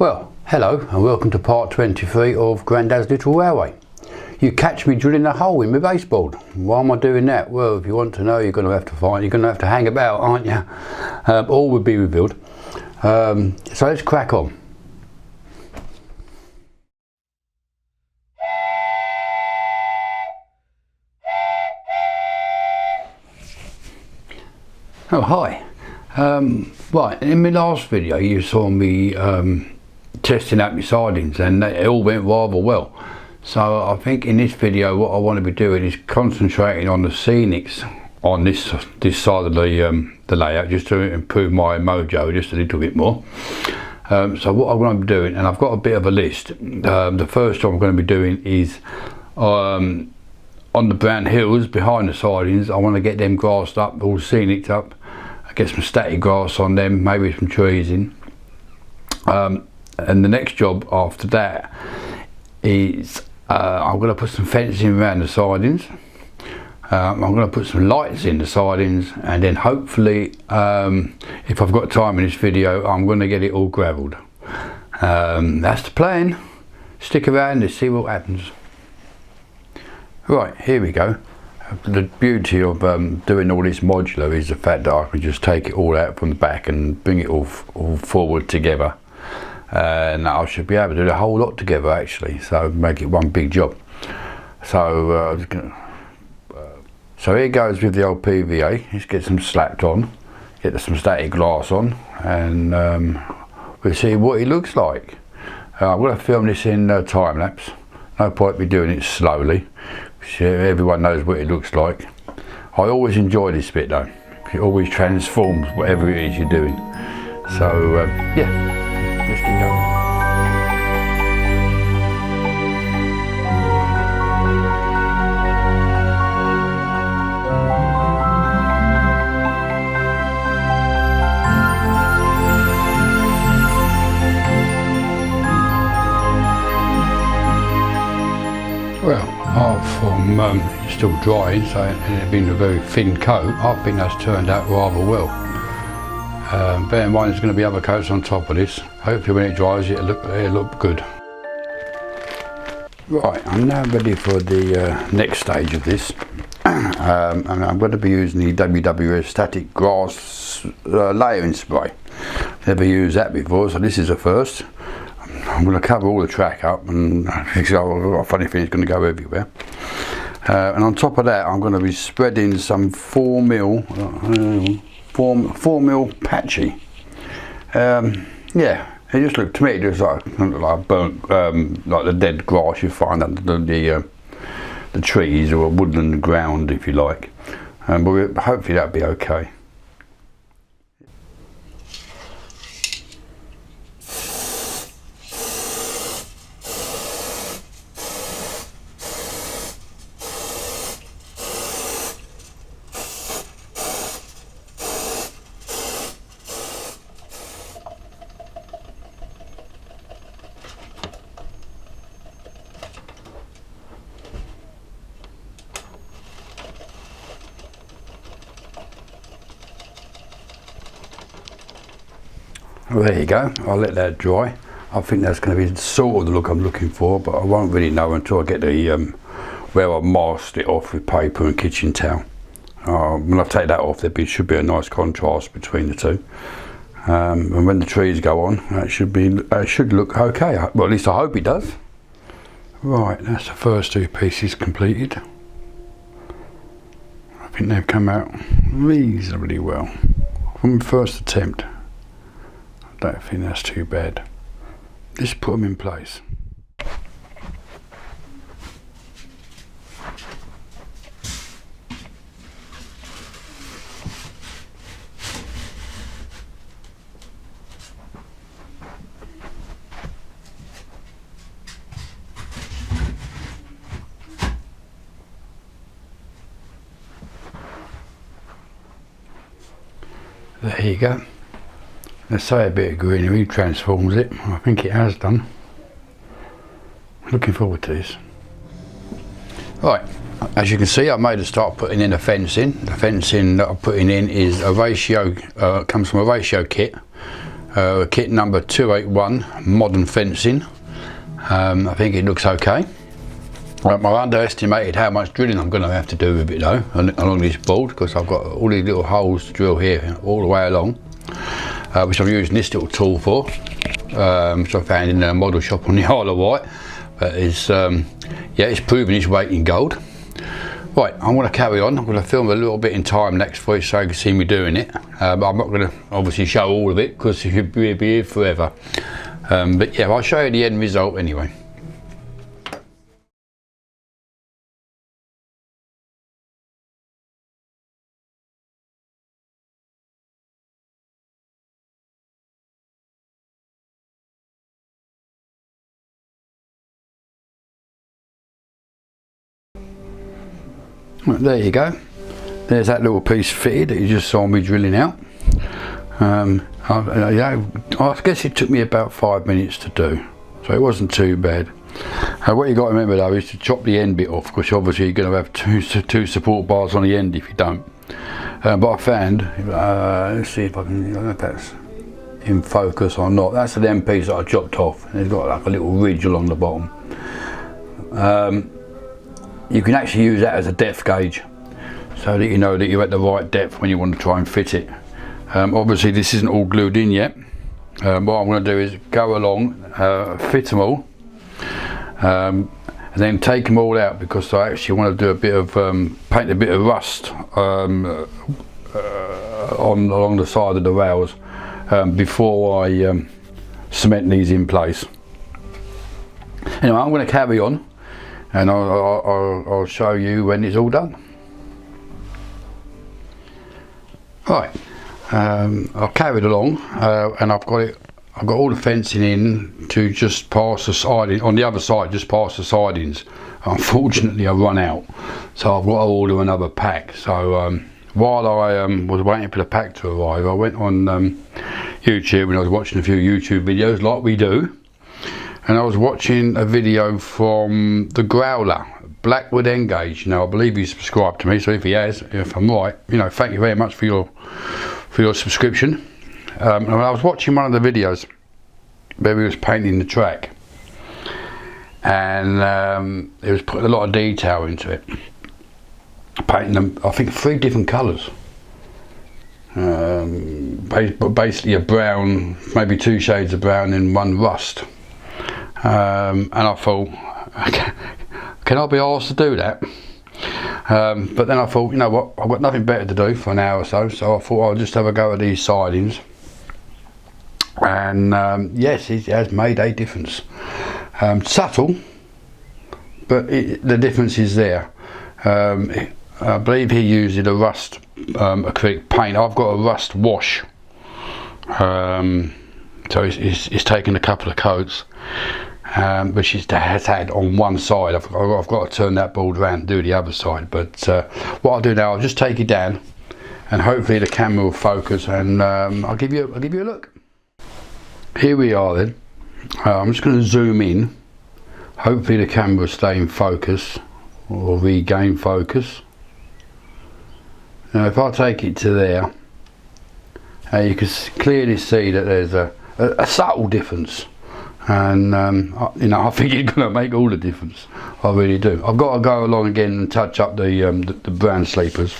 Well, hello and welcome to part 23 of Grandad's Little Railway. You catch me drilling a hole in my baseboard. Why am I doing that? Well, if you want to know, you're going to have to find. You're going to have to hang about, aren't you? All will be revealed. So let's crack on. Oh, hi. Right, in my last video you saw me testing out my sidings and it all went rather well. So I think in this video what I want to be doing is concentrating on the scenics on this side of the layout, just to improve my mojo just a little bit more. So what I'm going to be doing, and I've got a bit of a list. The first job I'm going to be doing is on the brown hills behind the sidings. I want to get them grassed up, all scenic up, get some static grass on them, maybe some trees in. And the next job after that is I'm going to put some fencing around the sidings. I'm going to put some lights in the sidings, and then hopefully if I've got time in this video I'm going to get it all gravelled. That's the plan. Stick around and see what happens. Right, here we go. The beauty of doing all this modular is the fact that I can just take it all out from the back and bring it all forward together, and I should be able to do the whole lot together actually, so make it one big job. So so here goes with the old PVA. Let's get some slapped on, get some static glass on, and we'll see what it looks like. I'm going to film this in time lapse. No point me doing it slowly. Everyone knows what it looks like. I always enjoy this bit though. It always transforms whatever it is you're doing. So yeah, let's get going. Well, apart from it's still drying, so it being a very thin coat, I think that's turned out rather well. Bear in mind there's going to be other coats on top of this. Hopefully when it dries it'll look good. Right, I'm now ready for the next stage of this. And I'm going to be using the WWS Static Grass Layering Spray. Never used that before, so this is a first. I'm going to cover all the track up, and I've got a funny feeling it's going to go everywhere. And on top of that I'm going to be spreading some 4mm patchy. Yeah, it just looked, to me it just like burnt, like the dead grass you find under the trees, or a woodland ground if you like. But hopefully that'll be okay. Well, there you go. I'll let that dry. I think that's going to be sort of the look I'm looking for, but I won't really know until I get the where I've masked it off with paper and kitchen towel. When I take that off, there should be a nice contrast between the two. And when the trees go on, that should look okay. Well, at least I hope it does. Right, that's the first two pieces completed. I think they've come out reasonably well from the first attempt. I don't think that's too bad. Just put them in place. There you go. Let's say a bit of greenery transforms it. I think it has done. Looking forward to this. Right, as you can see, I made a start putting in a fencing. The fencing that I'm putting in is a ratio, comes from a ratio kit. kit number 281 modern fencing. I think it looks okay. I underestimated how much drilling I'm going to have to do with it though along this board, because I've got all these little holes to drill here all the way along, which I'm using this little tool for, which I found in a model shop on the Isle of Wight. But it's yeah, it's proven its weight in gold. Right, I'm going to carry on. I'm going to film a little bit in time next for you so you can see me doing it. I'm not going to obviously show all of it because it could be here forever. But yeah, I'll show you the end result anyway. Right, there you go. There's that little piece fitted that you just saw me drilling out. I guess it took me about 5 minutes to do, so it wasn't too bad. What you got to remember though is to chop the end bit off, because obviously you're going to have two support bars on the end if you don't. But I found, let's see if I can, I don't know if that's in focus or not. That's the end piece that I chopped off, and it's got like a little ridge along the bottom. You can actually use that as a depth gauge, so that you know that you're at the right depth when you want to try and fit it. Obviously this isn't all glued in yet. What I'm going to do is go along, fit them all, and then take them all out, because I actually want to do a bit of paint a bit of rust along the side of the rails before I cement these in place. Anyway, I'm going to carry on, and I'll show you when it's all done. Right, I've carried along, and I've got all the fencing in to just pass the siding on the other side, just past the sidings. Unfortunately, I run out, so I've got to order another pack. So while I was waiting for the pack to arrive, I went on YouTube and I was watching a few YouTube videos like we do. And I was watching a video from the Growler, Blackwood Engage. Now I believe he's subscribed to me, so if he has, if I'm right, you know, thank you very much for your subscription. And I was watching one of the videos where he was painting the track, and he was putting a lot of detail into it, painting them, I think 3 different colours. Basically a brown, maybe 2 shades of brown and 1 rust. And I thought, can I be asked to do that? But then I thought, you know what, I've got nothing better to do for an hour or so, so I thought I'll just have a go at these sidings. And yes, it has made a difference. Subtle, but the difference is there. I believe he used a rust acrylic paint. I've got a rust wash, so he's taken a couple of coats, which has had on one side. I've got to turn that board around and do the other side. But what I'll do now, I'll just take it down, and hopefully the camera will focus, and I'll give you a look. Here we are then. I'm just going to zoom in. Hopefully the camera will stay in focus or regain focus. Now if I take it to there, you can clearly see that there's a subtle difference, and you know, I think it's going to make all the difference. I really do. I've got to go along again and touch up the brown sleepers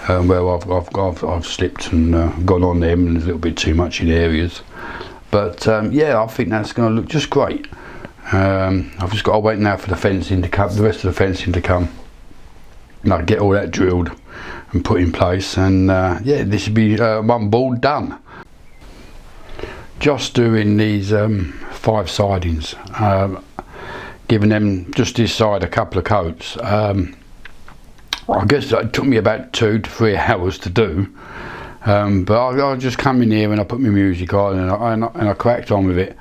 where I've slipped and gone on them, and there's a little bit too much in areas. But yeah, I think that's going to look just great. I've just got to wait now for the fencing to come, the rest of the fencing to come, and I can get all that drilled and put in place, and yeah, this should be one board done. Just doing these 5 sidings, giving them just this side a couple of coats. I guess it took me about 2 to 3 hours to do. But I'll just come in here and I put my music on, and I cracked on with it,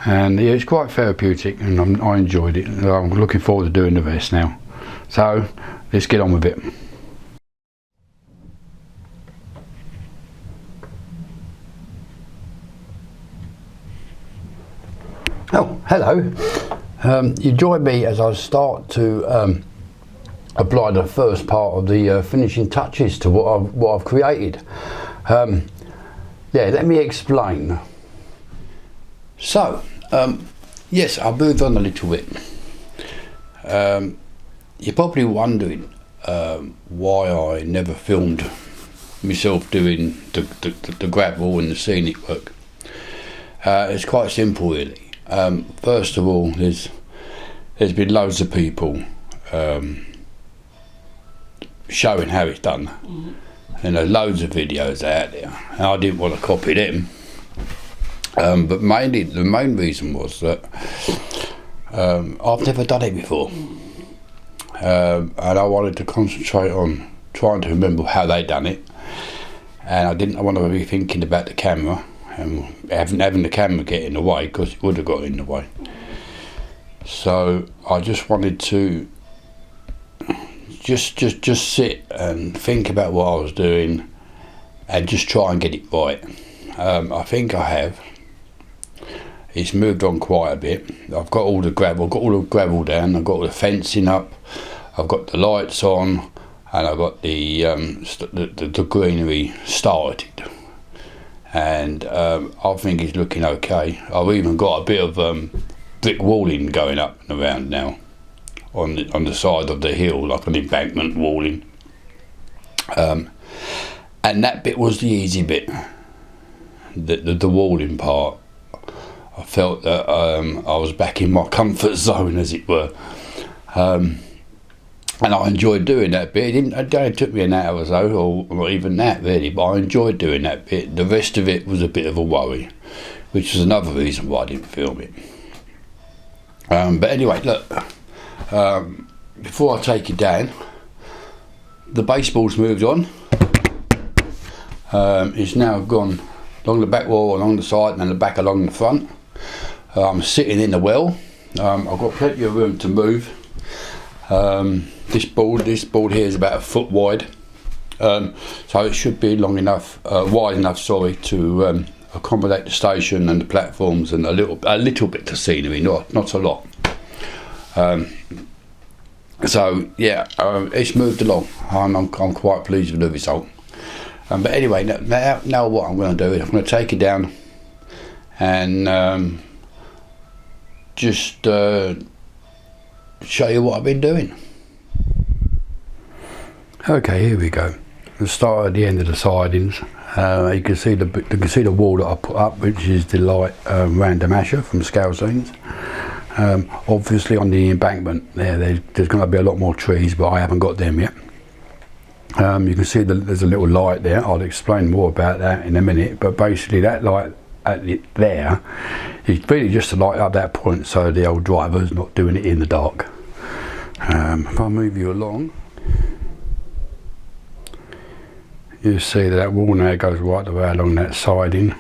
and yeah, it's quite therapeutic, and I enjoyed it. I'm looking forward to doing the rest now. So let's get on with it. Oh, hello. You join me as I start to apply the first part of the finishing touches to what I've created. Yeah, let me explain. So, yes, I moved on a little bit. You're probably wondering why I never filmed myself doing the gravel and the scenic work. It's quite simple, really. First of all, there's been loads of people showing how it's done, and there's loads of videos out there, and I didn't want to copy them. But mainly, the main reason was that I've never done it before, and I wanted to concentrate on trying to remember how they done it, and I didn't want to be thinking about the camera and having the camera get in the way, because it would have got in the way. So I just wanted to just sit and think about what I was doing and just try and get it right. I think I have. It's moved on quite a bit. I've got all the gravel, down, I've got all the fencing up, I've got the lights on, and I've got the greenery started. And I think it's looking okay. I've even got a bit of brick walling going up and around now on the side of the hill, like an embankment walling. And that bit was the easy bit, the walling part. I felt that I was back in my comfort zone, as it were, and I enjoyed doing that bit. It only took me an hour or so, or not even that really, but I enjoyed doing that bit. The rest of it was a bit of a worry, which is another reason why I didn't film it. But anyway, look, before I take it down, the baseboard's moved on. It's now gone along the back wall, along the side, and then the back along the front. I'm sitting in the well. I've got plenty of room to move. This board here is about 1 foot wide, so it should be long enough, wide enough, sorry, to accommodate the station and the platforms and a little bit of scenery, not a lot. So yeah, it's moved along, and I'm quite pleased with the result. But anyway, now what I'm going to do is I'm going to take it down and just show you what I've been doing. Okay, here we go. We'll start at the end of the sidings. You can see the wall that I put up, which is the light random asher from Scale Scenes. Obviously on the embankment there's going to be a lot more trees, but I haven't got them yet. You can see there's a little light there. I'll explain more about that in a minute, but basically that light there is really just to light up that point so the old driver's not doing it in the dark. If I move you along, you see that wall now goes right the way along that siding.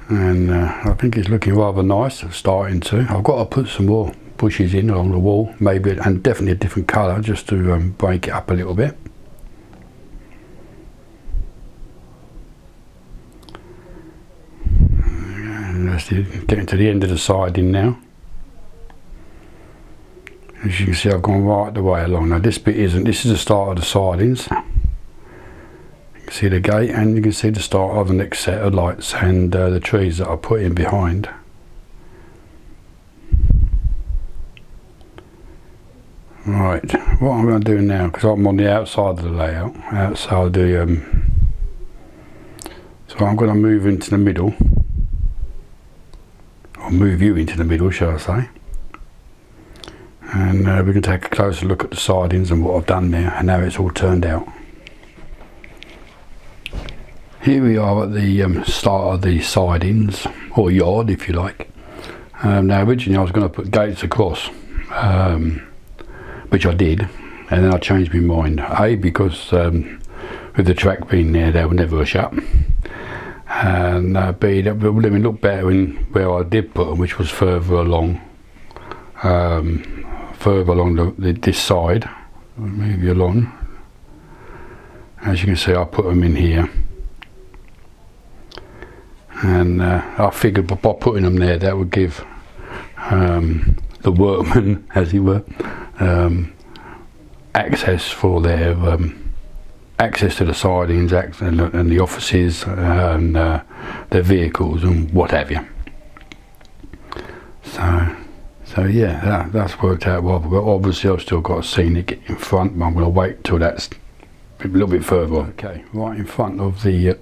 And I think it's looking rather nice, starting to. I've got to put some more bushes in along the wall, maybe, and definitely a different colour, just to break it up a little bit. And that's getting to the end of the siding now. As you can see, I've gone right the way along. Now this bit isn't, this is the start of the sidings. You can see the gate, and you can see the start of the next set of lights and the trees that I put in behind. Right, what I'm going to do now, because I'm on the outside of the layout, outside the so I'm going to move into the middle, or move you into the middle, shall I say, and we can take a closer look at the sidings and what I've done there and how it's all turned out. Here we are at the start of the sidings, or yard if you like. Now originally I was going to put gates across, which I did, and then I changed my mind. A, because with the track being there, they would never shut, and B, that would have looked better in where I did put them, which was further along this side. I'll move you along. As you can see, I put them in here, and I figured by putting them there, that would give the workmen, as it were, access for their access to the sidings and the offices and their vehicles and what have you. So yeah, that's worked out well. But obviously I've still got a scenic in front, but I'm going to wait till that's a little bit further on. Okay, right in front of the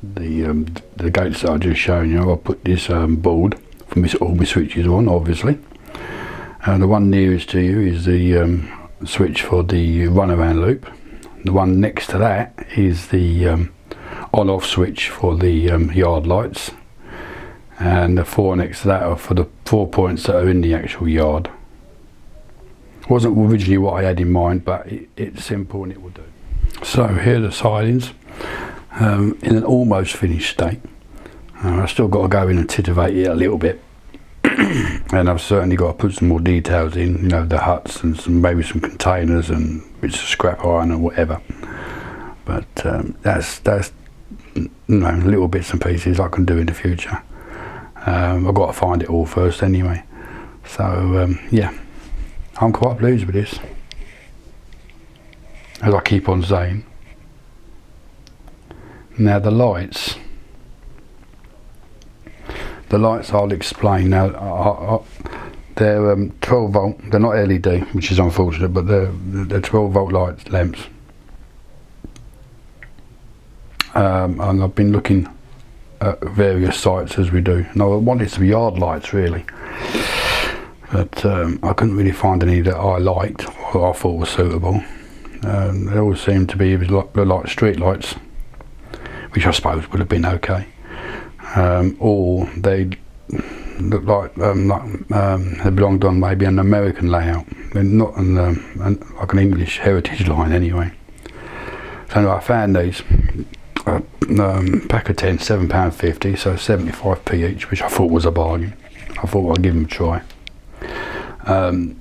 the gates that I just shown you, I'll put this board for all my switches on, obviously. The one nearest to you is the switch for the runaround loop. The one next to that is the on-off switch for the yard lights, and the 4 next to that are for the 4 points that are in the actual yard. Wasn't originally what I had in mind, but it's simple and it will do. So here are the sidings in an almost finished state. I've still got to go in and titivate it a little bit, and I've certainly got to put some more details in, you know, the huts and maybe some containers and bits of scrap iron or whatever. But that's you know, little bits and pieces I can do in the future. I've got to find it all first anyway. So yeah, I'm quite pleased with this, as I keep on saying. Now the lights I'll explain now. They're 12 volt, they're not LED, which is unfortunate, but they're 12 volt lamps. And I've been looking at various sites as we do. And I wanted some yard lights really, but I couldn't really find any that I liked or I thought were suitable. They all seemed to be like street lights, which I suppose would have been okay. Or they look like they belonged on maybe an American layout, and not like an English heritage line anyway. So anyway, I found these pack of 10, £7.50, so 75p each, which I thought was a bargain. I thought I'd give them a try. The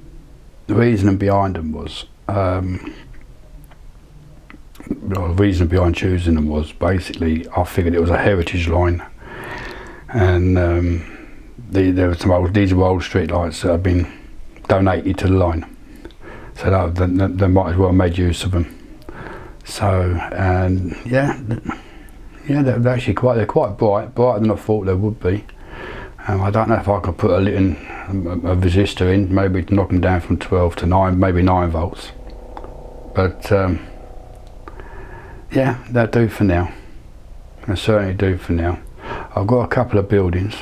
reasoning behind them was, the reason behind choosing them was basically I figured it was a heritage line, and there were these were old street lights that have been donated to the line, so they might as well have made use of them. So, and yeah, they're actually quite bright, brighter than I thought they would be. I don't know if I could put a resistor in, maybe to knock them down from 12 to 9, maybe 9 volts. But yeah, that'll do for now. They certainly do for now. I've got a couple of buildings,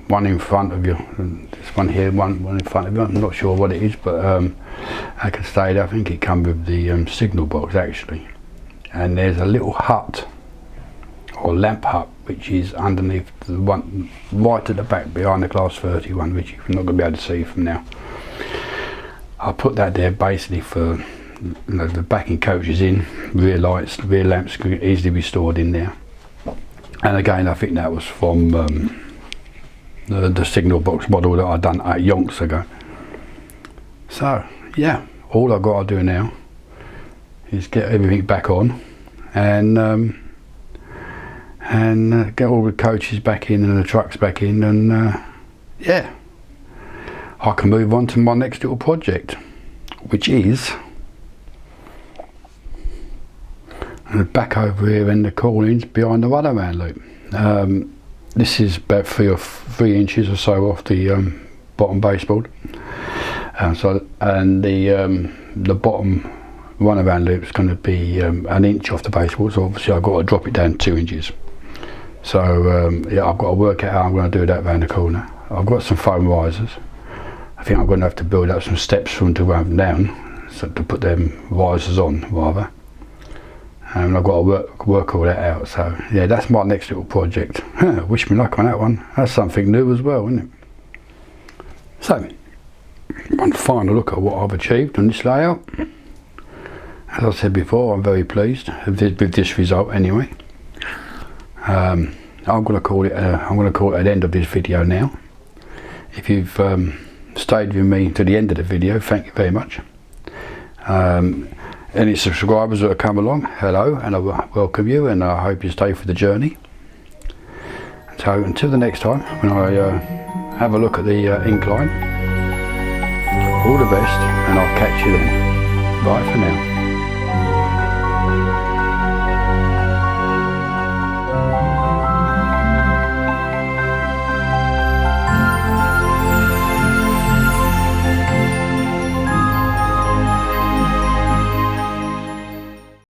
one in front of you, and this one here, one in front of you. I'm not sure what it is, but I can say that I think it comes with the signal box actually. And there's a little hut, or lamp hut, which is underneath the one right at the back behind the Class 31, which you're not going to be able to see from now. I put that there basically for, you know, the backing coaches in, rear lights, rear lamps can easily be stored in there. And again, I think that was from the signal box model that I done 8 yonks ago. So yeah, all I've got to do now is get everything back on and get all the coaches back in and the trucks back in, and yeah, I can move on to my next little project, which is back over here in the corners behind the runaround loop. This is about 3 inches or so off the bottom baseboard, and the bottom runaround loop is going to be an inch off the baseboard, so obviously I've got to drop it down 2 inches. So yeah, I've got to work out how I'm going to do that round the corner. I've got some foam risers. I think I'm going to have to build up some steps for them to run down, so to put them risers on rather. And I've got to work all that out. So yeah, that's my next little project. Wish me luck on that one. That's something new as well, isn't it? So, one final look at what I've achieved on this layout. As I said before, I'm very pleased with this result anyway. I'm going to call it an end of this video now. If you've stayed with me to the end of the video, thank you very much. Any subscribers that have come along, hello, and I welcome you, and I hope you stay for the journey. So until the next time, when I have a look at the incline, all the best, and I'll catch you then. Bye for now.